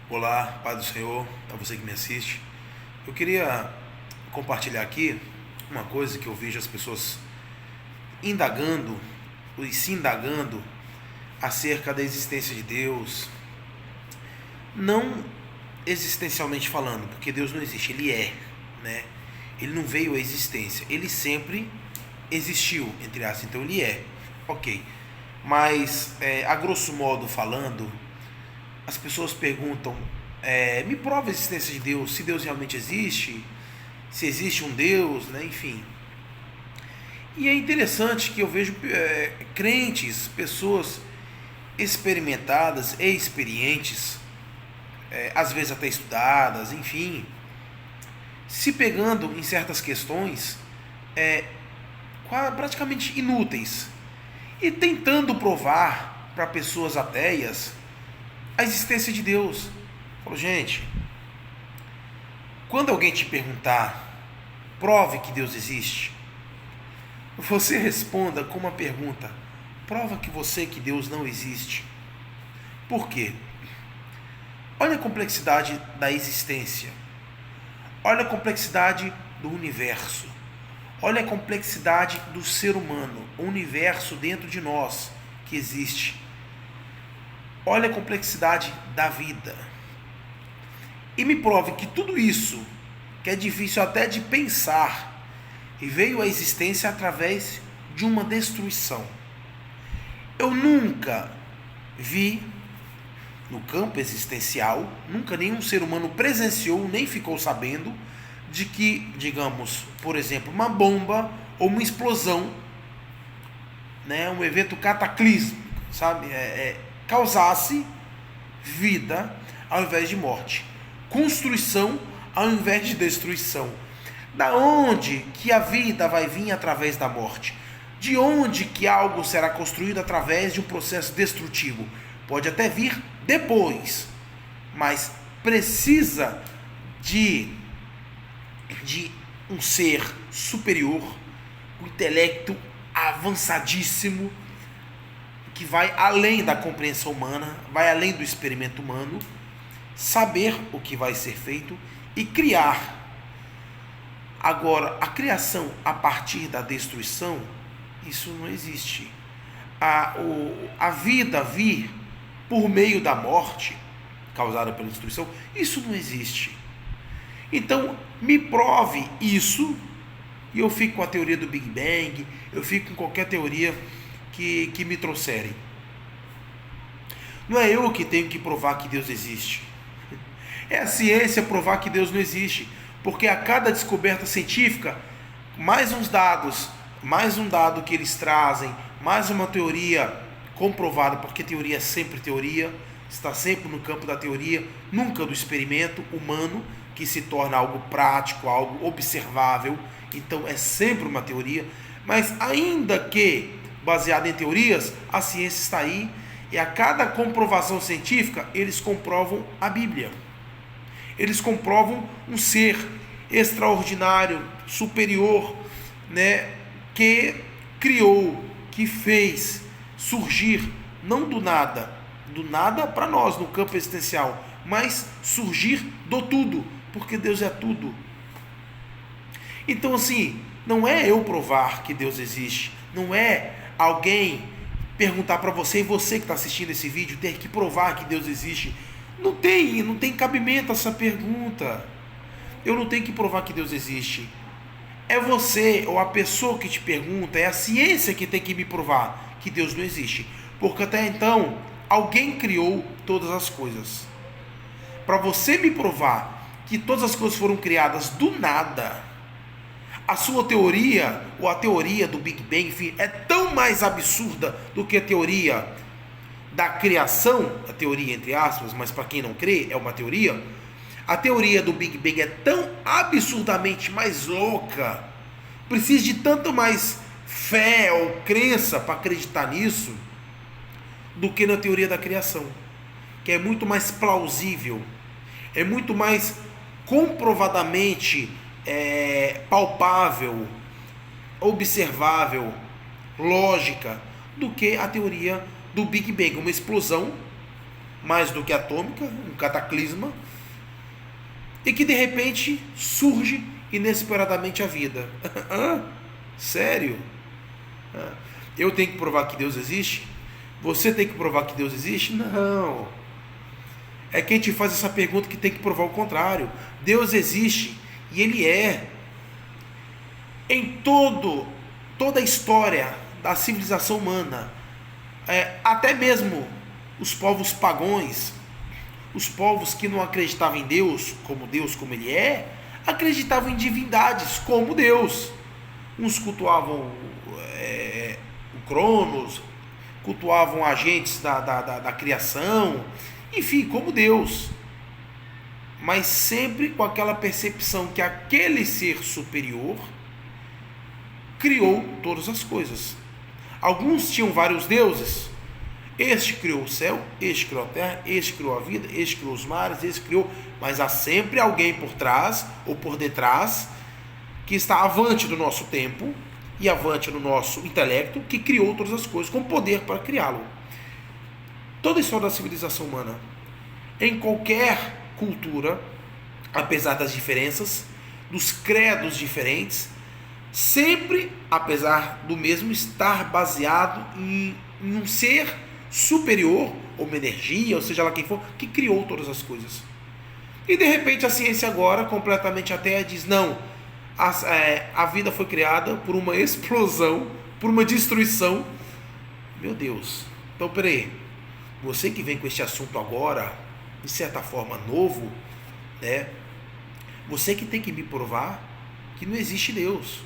Olá, Pai do Senhor, a você que me assiste. Eu queria compartilhar aqui uma coisa que eu vejo as pessoas indagando e se indagando acerca da existência de Deus, não existencialmente falando, porque Deus não existe, Ele é, né? Ele não veio à existência, Ele sempre existiu, entre aspas, então Ele é, ok. Mas, a grosso modo falando, as pessoas perguntam, me prova a existência de Deus, se Deus realmente existe, se existe um Deus, né? Enfim. E é interessante que eu vejo crentes, pessoas experimentadas e experientes, às vezes até estudadas, enfim, se pegando em certas questões praticamente inúteis e tentando provar para pessoas ateias a existência de Deus. Falo, gente, quando alguém te perguntar, prove que Deus existe, você responda com uma pergunta: prova que Deus não existe. Por quê? Olha a complexidade da existência. Olha a complexidade do universo. Olha a complexidade do ser humano, o universo dentro de nós que existe. Olha a complexidade da vida. E me prove que tudo isso, que é difícil até de pensar, e veio à existência através de uma destruição. Eu nunca vi no campo existencial, nunca nenhum ser humano presenciou, nem ficou sabendo de que, digamos, por exemplo, uma bomba ou uma explosão, né, um evento cataclísmico, sabe, causasse vida ao invés de morte, construção ao invés de destruição. Da onde que a vida vai vir através da morte? De onde que algo será construído através de um processo destrutivo? Pode até vir depois, mas precisa de um ser superior, um intelecto avançadíssimo, que vai além da compreensão humana, vai além do experimento humano, saber o que vai ser feito e criar. Agora, a criação a partir da destruição, isso não existe. A vida vir por meio da morte, causada pela destruição, isso não existe. Então, me prove isso, e eu fico com a teoria do Big Bang, eu fico com qualquer teoria que me trouxerem. Não é eu que tenho que provar que Deus existe. É a ciência provar que Deus não existe. Porque a cada descoberta científica, mais uns dados, mais um dado que eles trazem, mais uma teoria comprovada, porque teoria é sempre teoria, está sempre no campo da teoria, nunca do experimento humano, que se torna algo prático, algo observável. Então é sempre uma teoria, mas ainda que baseada em teorias, a ciência está aí, e a cada comprovação científica, eles comprovam a Bíblia. Eles comprovam um ser extraordinário, superior, né, que criou, que fez surgir, não do nada para nós no campo existencial, mas surgir do tudo, porque Deus é tudo. Então, assim, não é eu provar que Deus existe, não é alguém perguntar para você, e você que está assistindo esse vídeo, ter que provar que Deus existe. Não tem cabimento essa pergunta. Eu não tenho que provar que Deus existe. É você ou a pessoa que te pergunta, é a ciência que tem que me provar que Deus não existe. Porque até então, alguém criou todas as coisas. Para você me provar que todas as coisas foram criadas do nada, a sua teoria, ou a teoria do Big Bang, enfim, é tão mais absurda do que a teoria da criação, a teoria entre aspas, mas para quem não crê, é uma teoria. A teoria do Big Bang é tão absurdamente mais louca, precisa de tanto mais fé ou crença para acreditar nisso, do que na teoria da criação, que é muito mais plausível, é muito mais comprovadamente palpável, observável, lógica, do que a teoria do Big Bang, uma explosão mais do que atômica, um cataclisma, e que de repente surge inesperadamente a vida. Sério? Eu tenho que provar que Deus existe? Você tem que provar que Deus existe? Não. É quem te faz essa pergunta que tem que provar o contrário. Deus existe e Ele é. Em toda a história da civilização humana, até mesmo os povos pagãos, os povos que não acreditavam em Deus como Ele é, acreditavam em divindades como Deus. Uns cultuavam o Cronos, cultuavam agentes da criação, enfim, como Deus. Mas sempre com aquela percepção que aquele ser superior criou todas as coisas. Alguns tinham vários deuses. Este criou o céu, este criou a terra, este criou a vida, este criou os mares, este criou... Mas há sempre alguém por trás ou por detrás que está avante do nosso tempo e avante no nosso intelecto, que criou todas as coisas com poder para criá-lo. Toda a história da civilização humana, em qualquer cultura, apesar das diferenças, dos credos diferentes, sempre, apesar do mesmo, estar baseado em um ser superior, ou uma energia, ou seja lá quem for, que criou todas as coisas. E de repente a ciência agora, completamente ateia, diz, não, a vida foi criada por uma explosão, por uma destruição. Meu Deus. Então, peraí, você que vem com este assunto agora, de certa forma novo, né? Você que tem que me provar que não existe Deus.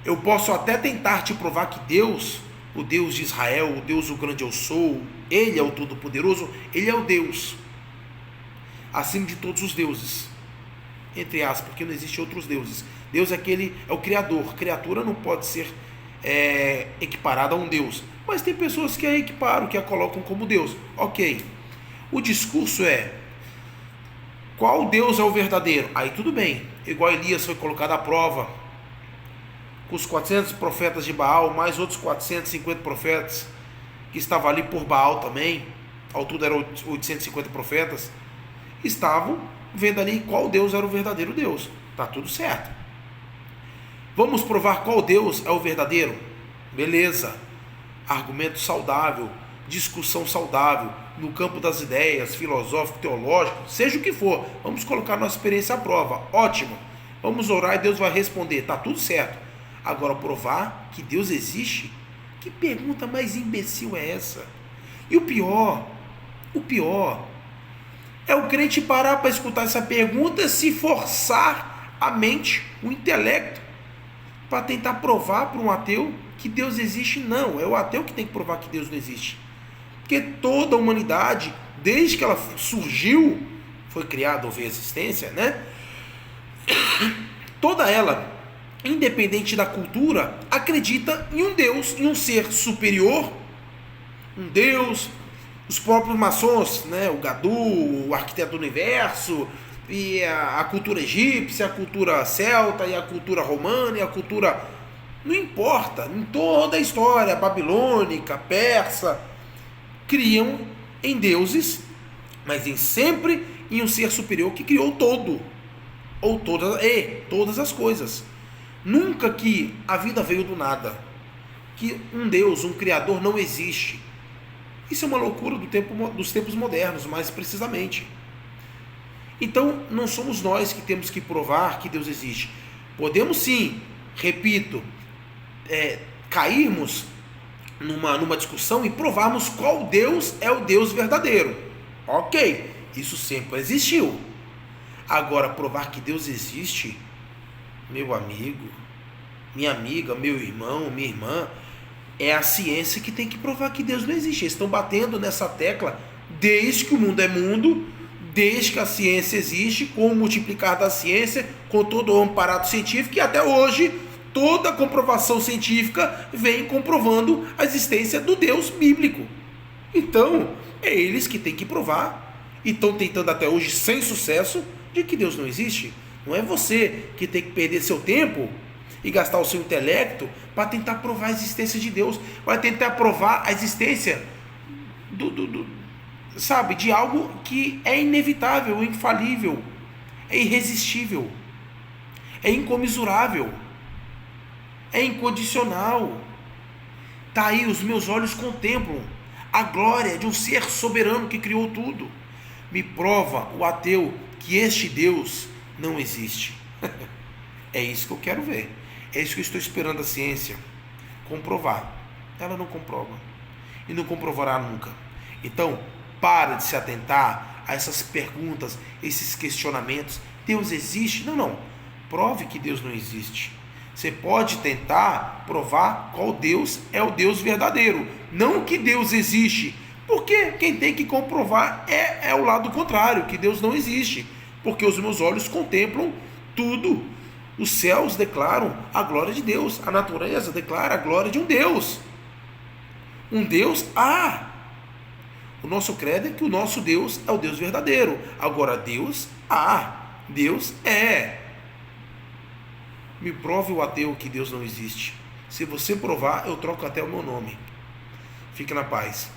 Eu posso até tentar te provar que Deus, o Deus de Israel, o Deus o grande eu sou, Ele é o Todo-Poderoso, Ele é o Deus, acima de todos os deuses, entre aspas, porque não existe outros deuses. Deus é o Criador. Criatura não pode ser equiparada a um Deus, mas tem pessoas que a equiparam, que a colocam como Deus. Ok, o discurso é: qual Deus é o verdadeiro? Aí tudo bem, igual Elias foi colocado à prova, com os 400 profetas de Baal, mais outros 450 profetas, que estavam ali por Baal também, ao todo eram 850 profetas, estavam vendo ali qual Deus era o verdadeiro Deus. Tá tudo certo. Vamos provar qual Deus é o verdadeiro? Beleza. Argumento saudável, discussão saudável, no campo das ideias, filosófico, teológico, seja o que for. Vamos colocar nossa experiência à prova. Ótimo. Vamos orar e Deus vai responder. Tá tudo certo. Agora, provar que Deus existe? Que pergunta mais imbecil é essa? E o pior é o crente parar para escutar essa pergunta, se forçar a mente, o intelecto, para tentar provar para um ateu que Deus existe. Não, é o ateu que tem que provar que Deus não existe. Porque toda a humanidade, desde que ela surgiu, foi criada, houve existência, né? Toda ela, independente da cultura, acredita em um Deus, em um ser superior, um Deus. Os próprios maçons, né, o Gadu, o arquiteto do universo, e a cultura egípcia, a cultura celta, e a cultura romana, e a cultura... Não importa, em toda a história, babilônica, persa, criam em deuses, mas sempre em um ser superior que criou todas as coisas. Nunca que a vida veio do nada, que um Deus, um Criador não existe. Isso é uma loucura dos tempos modernos, mais precisamente. Então, não somos nós que temos que provar que Deus existe. Podemos sim, repito, cairmos numa discussão e provarmos qual Deus é o Deus verdadeiro. Ok, isso sempre existiu. Agora, provar que Deus existe, meu amigo, minha amiga, meu irmão, minha irmã, é a ciência que tem que provar que Deus não existe. Eles estão batendo nessa tecla desde que o mundo é mundo, desde que a ciência existe, com o multiplicar da ciência, com todo o amparo científico, e até hoje toda a comprovação científica vem comprovando a existência do Deus bíblico. Então, é eles que têm que provar, e estão tentando até hoje, sem sucesso, de que Deus não existe. Não é você que tem que perder seu tempo e gastar o seu intelecto para tentar provar a existência de Deus, para tentar provar a existência sabe, de algo que é inevitável, infalível, é irresistível, é incomensurável, é incondicional. Está aí, os meus olhos contemplam a glória de um ser soberano que criou tudo. Me prova, o ateu, que este Deus não existe. É isso que eu quero ver. É isso que eu estou esperando a ciência comprovar. Ela não comprova. E não comprovará nunca. Então, para de se atentar a essas perguntas, esses questionamentos. Deus existe? Não, não. Prove que Deus não existe. Você pode tentar provar qual Deus é o Deus verdadeiro. Não que Deus existe. Porque quem tem que comprovar é o lado contrário, que Deus não existe. Porque os meus olhos contemplam tudo. Os céus declaram a glória de Deus. A natureza declara a glória de um Deus. Um Deus há. O nosso credo é que o nosso Deus é o Deus verdadeiro. Agora, Deus há. Deus é. Me prove, o ateu, que Deus não existe. Se você provar, eu troco até o meu nome. Fique na paz.